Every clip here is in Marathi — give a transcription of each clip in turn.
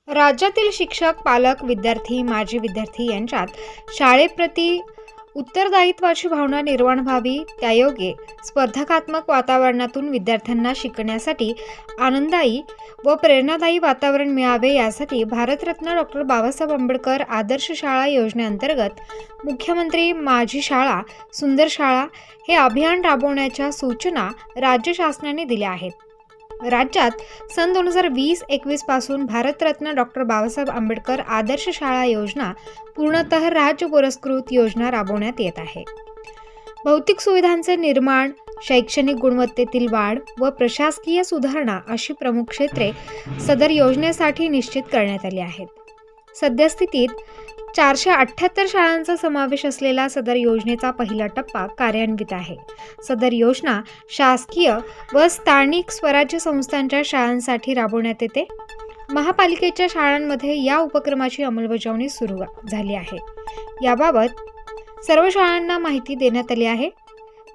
राज्यातील शिक्षक, पालक, विद्यार्थी, माजी विद्यार्थी यांच्यात शाळेप्रती उत्तरदायित्वाची भावना निर्माण व्हावी, त्यायोगे स्पर्धात्मक वातावरणातून विद्यार्थ्यांना शिकण्यासाठी आनंददायी व प्रेरणादायी वातावरण मिळावे यासाठी भारतरत्न डॉ. बाबासाहेब आंबेडकर आदर्श शाळा योजनेअंतर्गत मुख्यमंत्री माझी शाळा सुंदर शाळा हे अभियान राबवण्याच्या सूचना राज्य शासनाने दिल्या आहेत. राज्यात सन 2020-21 पासून भारतरत्न डॉ. बाबासाहेब आंबेडकर आदर्श शाळा योजना पूर्णतः राज्य पुरस्कृत योजना राबवण्यात येत आहे. भौतिक सुविधांचे निर्माण, शैक्षणिक गुणवत्तेतील वाढ व प्रशासकीय सुधारणा अशी प्रमुख क्षेत्रे सदर योजनेसाठी निश्चित करण्यात आली आहेत. सद्यस्थितीत 478 शाळांचा समावेश असलेला सदर योजनेचा पहिला टप्पा कार्यान्वित आहे. सदर योजना शासकीय व स्थानिक स्वराज्य संस्थांच्या शाळांसाठी राबवण्यात येते. महापालिकेच्या शाळांमध्ये या उपक्रमाची अंमलबजावणी सुरू झाली आहे. याबाबत सर्व शाळांना माहिती देण्यात आली आहे.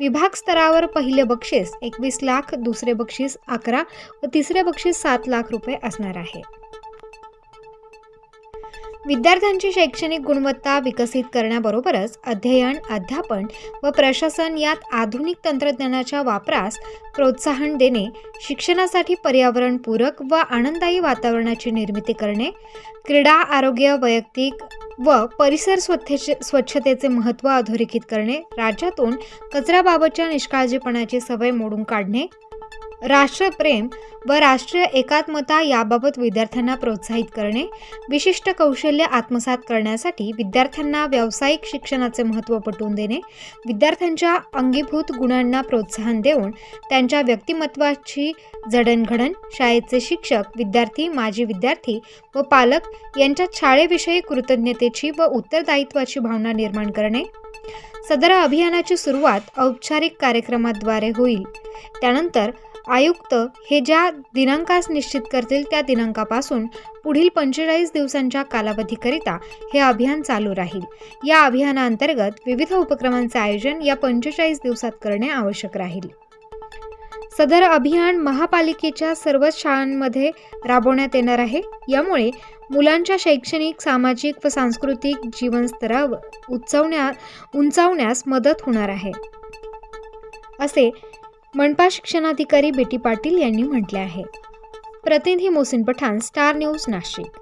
विभाग स्तरावर पहिले बक्षीस 21 लाख, दुसरे बक्षीस 11 व तिसरे बक्षीस 7 लाख रुपये असणार आहे. विद्यार्थ्यांची शैक्षणिक गुणवत्ता विकसित करण्याबरोबरच अध्ययन, अध्यापन व प्रशासन यात आधुनिक तंत्रज्ञानाच्या वापरास प्रोत्साहन देणे, शिक्षणासाठी पर्यावरणपूरक व आनंददायी वातावरणाची निर्मिती करणे, क्रीडा, आरोग्य, वैयक्तिक व परिसर स्वच्छतेचे महत्त्व अधोरेखित करणे, राज्यातून कचऱ्याबाबतच्या निष्काळजीपणाची सवय मोडून काढणे, राष्ट्रप्रेम व राष्ट्रीय एकात्मता याबाबत विद्यार्थ्यांना प्रोत्साहित करणे, विशिष्ट कौशल्य आत्मसात करण्यासाठी विद्यार्थ्यांना व्यावसायिक शिक्षणाचे महत्त्व पटवून देणे, विद्यार्थ्यांच्या अंगीभूत गुणांना प्रोत्साहन देऊन त्यांच्या व्यक्तिमत्त्वाची जडणघडण, शाळेचे शिक्षक, विद्यार्थी, माजी विद्यार्थी व पालक यांच्यात शाळेविषयी कृतज्ञतेची व उत्तरदायित्वाची भावना निर्माण करणे. सदर अभियानाची सुरुवात औपचारिक कार्यक्रमाद्वारे होईल. त्यानंतर आयुक्त हे ज्या दिनांकास निश्चित करतील त्या दिनांकापासून पुढील 45 दिवसांच्या कालावधीकरिता हे अभियान चालू राहील. या अभियानाअंतर्गत विविध उपक्रमांचे आयोजन या 45 दिवसात करणे आवश्यक राहील. सदर अभियान महापालिकेच्या सर्वच शाळांमध्ये राबवण्यात येणार आहे. यामुळे मुलांच्या शैक्षणिक, सामाजिक व सांस्कृतिक जीवनस्तरावर उंचावण्यास मदत होणार आहे, असे मनपा शिक्षणाधिकारी बेटी पाटील यांनी म्हटले आहे. प्रतिनिधी मोहसिन पठाण, स्टार न्यूज, नाशिक.